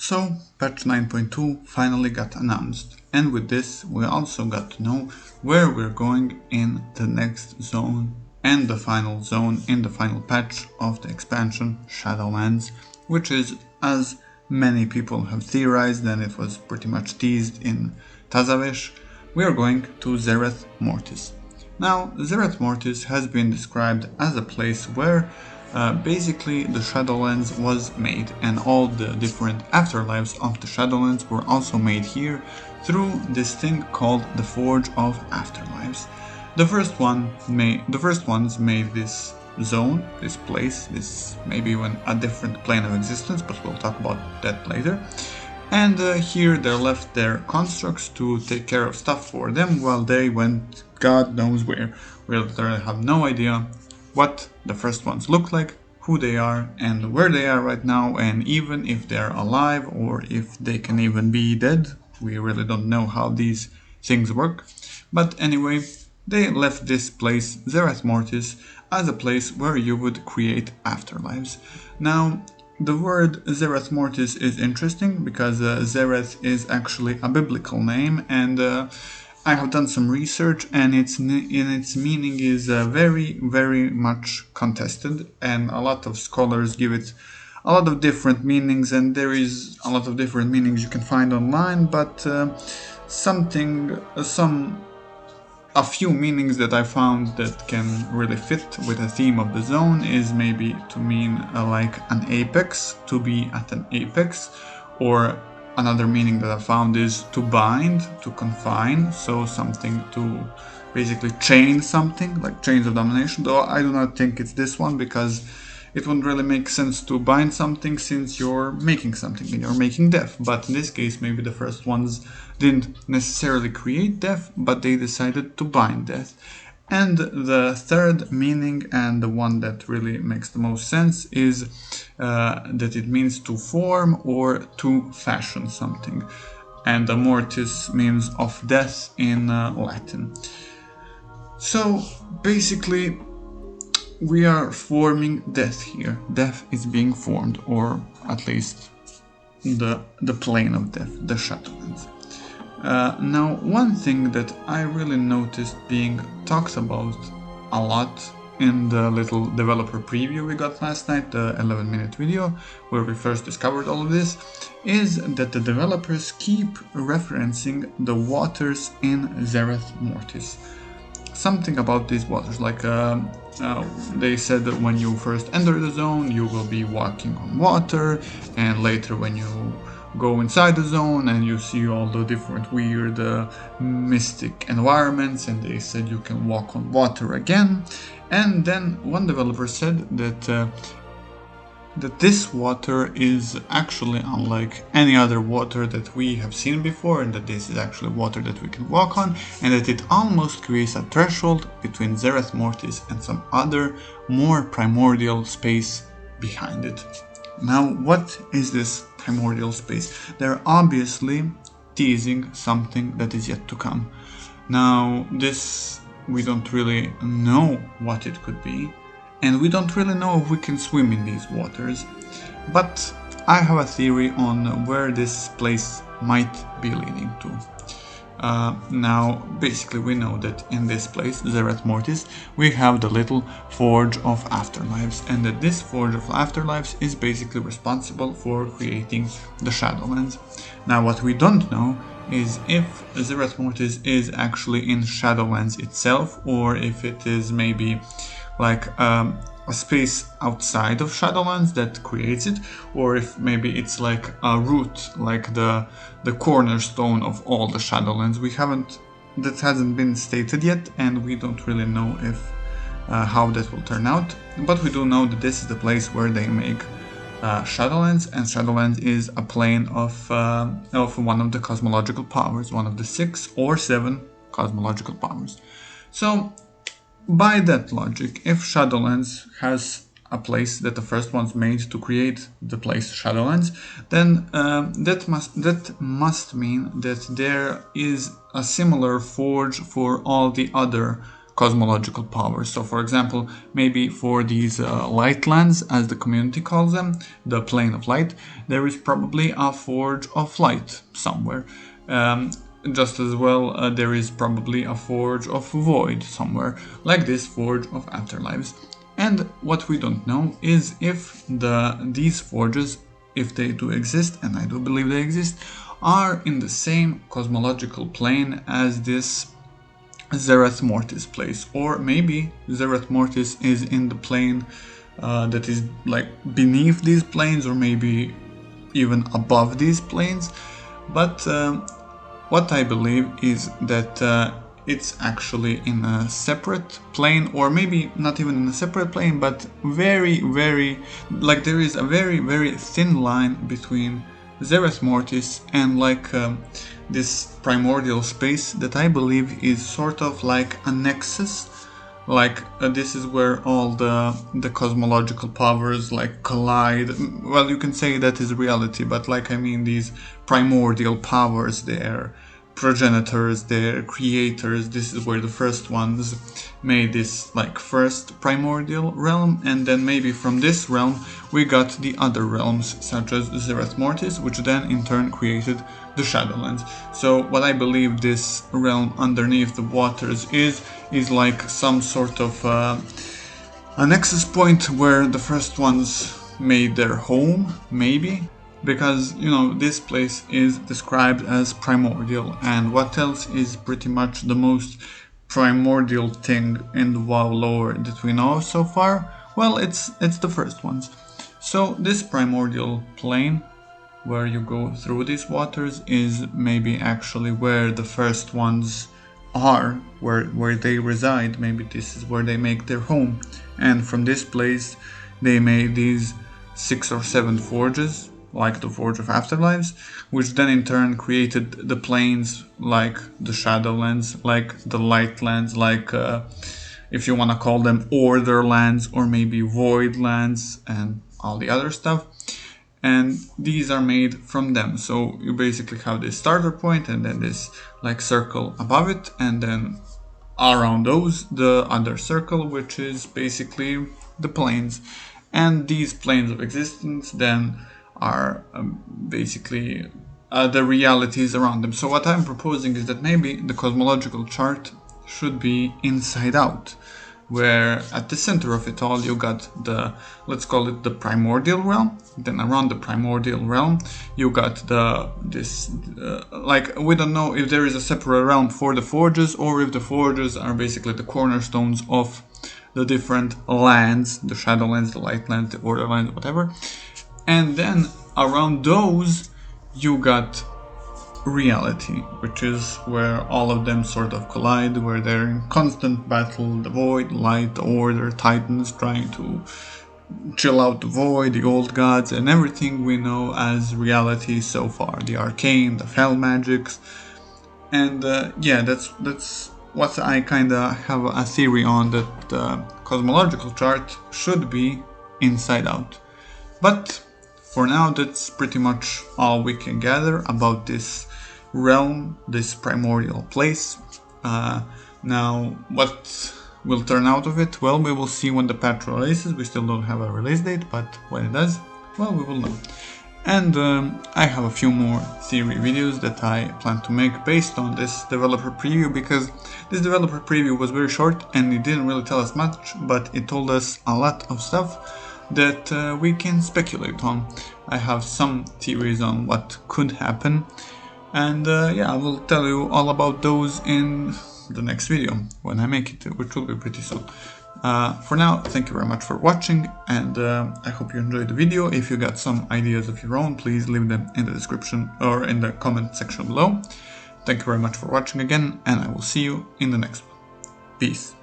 So, patch 9.2 finally got announced, and with this we also got to know where we're going in the next zone and the final zone in the final patch of the expansion Shadowlands, which is, as many people have theorized and it was pretty much teased in Tazavish, we are going to Zereth Mortis. Now, Zereth Mortis has been described as a place where basically the Shadowlands was made, and all the different afterlives of the Shadowlands were also made here through this thing called the Forge of Afterlives. The first ones made this zone, this place, this maybe even a different plane of existence, but we'll talk about that later. And here they left their constructs to take care of stuff for them while they went God knows where. We literally have no idea what the first ones look like, who they are, and where they are right now, and even if they're alive or if they can even be dead. We really don't know how these things work. But anyway, they left this place, Zereth Mortis, as a place where you would create afterlives. Now, the word Zereth Mortis is interesting because Zereth is actually a biblical name, and I have done some research, and its meaning is very, very much contested, and a lot of scholars give it a lot of different meanings, and there is a lot of different meanings you can find online, but a few meanings that I found that can really fit with the theme of the zone is maybe to mean like an apex, to be at an apex, or another meaning that I found is to bind, to confine, so something to basically chain something, like chains of domination, though I do not think it's this one because it wouldn't really make sense to bind something since you're making something and you're making death. But in this case, maybe the first ones didn't necessarily create death, but they decided to bind death. And the third meaning, and the one that really makes the most sense, is that it means to form or to fashion something. And the mortis means of death in Latin. So basically, we are forming death here. Death is being formed, or at least the plane of death, the Shadowlands. Now, one thing that I really noticed being talked about a lot in the little developer preview we got last night, the 11-minute video where we first discovered all of this, is that the developers keep referencing the waters in Zereth Mortis. Something about these waters, like they said that when you first enter the zone you will be walking on water, and later when you go inside the zone and you see all the different weird mystic environments, and they said you can walk on water again. And then one developer said that this water is actually unlike any other water that we have seen before, and that this is actually water that we can walk on, and that it almost creates a threshold between Zereth Mortis and some other more primordial space behind it. Now, what is this primordial space? They're obviously teasing something that is yet to come. Now, this, we don't really know what it could be, and we don't really know if we can swim in these waters, but I have a theory on where this place might be leading to. Now, basically we know that in this place, Zereth Mortis, we have the little Forge of Afterlives, and that this Forge of Afterlives is basically responsible for creating the Shadowlands. Now, what we don't know is if Zereth Mortis is actually in Shadowlands itself, or if it is maybe like a space outside of Shadowlands that creates it, or if maybe it's like a root, like the cornerstone of all the Shadowlands. That hasn't been stated yet, and we don't really know if how that will turn out, but we do know that this is the place where they make Shadowlands, and Shadowlands is a plane of one of the cosmological powers, one of the 6 or 7 cosmological powers. So by that logic, if Shadowlands has a place that the first ones made to create the place Shadowlands, then that must mean that there is a similar forge for all the other cosmological powers. So for example, maybe for these light lands, as the community calls them, the plane of light, there is probably a forge of light somewhere. Just as well, there is probably a forge of void somewhere, like this forge of afterlives. And what we don't know is if these forges, if they do exist, and I do believe they exist, are in the same cosmological plane as this Zereth Mortis place, or maybe Zereth Mortis is in the plane that is like beneath these planes, or maybe even above these planes. But what I believe is that it's actually in a separate plane, or maybe not even in a separate plane, but very, like there is a very thin line between Zereth Mortis and like this primordial space that I believe is sort of like a nexus. Like this is where all the cosmological powers like collide. Well, you can say that is reality, but like I mean these primordial powers, they're progenitors, they're creators. This is where the first ones made this like first primordial realm, and then maybe from this realm we got the other realms such as Zereth Mortis, which then in turn created the Shadowlands. So what I believe this realm underneath the waters is like some sort of a nexus point where the first ones made their home, maybe. Because, you know, this place is described as primordial, and what else is pretty much the most primordial thing in the WoW lore that we know so far? Well, it's the first ones. So this primordial plane where you go through these waters is maybe actually where the first ones are, where they reside. Maybe this is where they make their home, and from this place they made these 6 or 7 forges, like the Forge of Afterlives, which then in turn created the planes like the Shadowlands, like the Lightlands, like if you want to call them Orderlands, or maybe Voidlands, and all the other stuff. And these are made from them. So you basically have this starter point and then this like circle above it, and then around those the other circle, which is basically the planes. And these planes of existence then are basically the realities around them. So what I'm proposing is that maybe the cosmological chart should be inside out, where at the center of it all you got the, let's call it the primordial realm. Then around the primordial realm you got like we don't know if there is a separate realm for the forges, or if the forges are basically the cornerstones of the different lands, the Shadowlands, the Lightlands, the Orderlands, whatever. And then around those you got reality, which is where all of them sort of collide, where they're in constant battle, the void, light, the order, titans trying to chill out the void, the old gods, and everything we know as reality so far, the arcane, the fell magics. And yeah, that's what I kinda have a theory on, that the cosmological chart should be inside out. But for now, that's pretty much all we can gather about this realm, this primordial place. Now, what will turn out of it? Well, we will see when the patch releases. We still don't have a release date, but when it does, well, we will know. And I have a few more theory videos that I plan to make based on this developer preview, because this developer preview was very short and it didn't really tell us much, but it told us a lot of stuff that we can speculate on. I have some theories on what could happen, and yeah, I will tell you all about those in the next video when I make it, which will be pretty soon. For now, thank you very much for watching, and I hope you enjoyed the video. If you got some ideas of your own, please leave them in the description or in the comment section below. Thank you very much for watching again, and I will see you in the next one. Peace.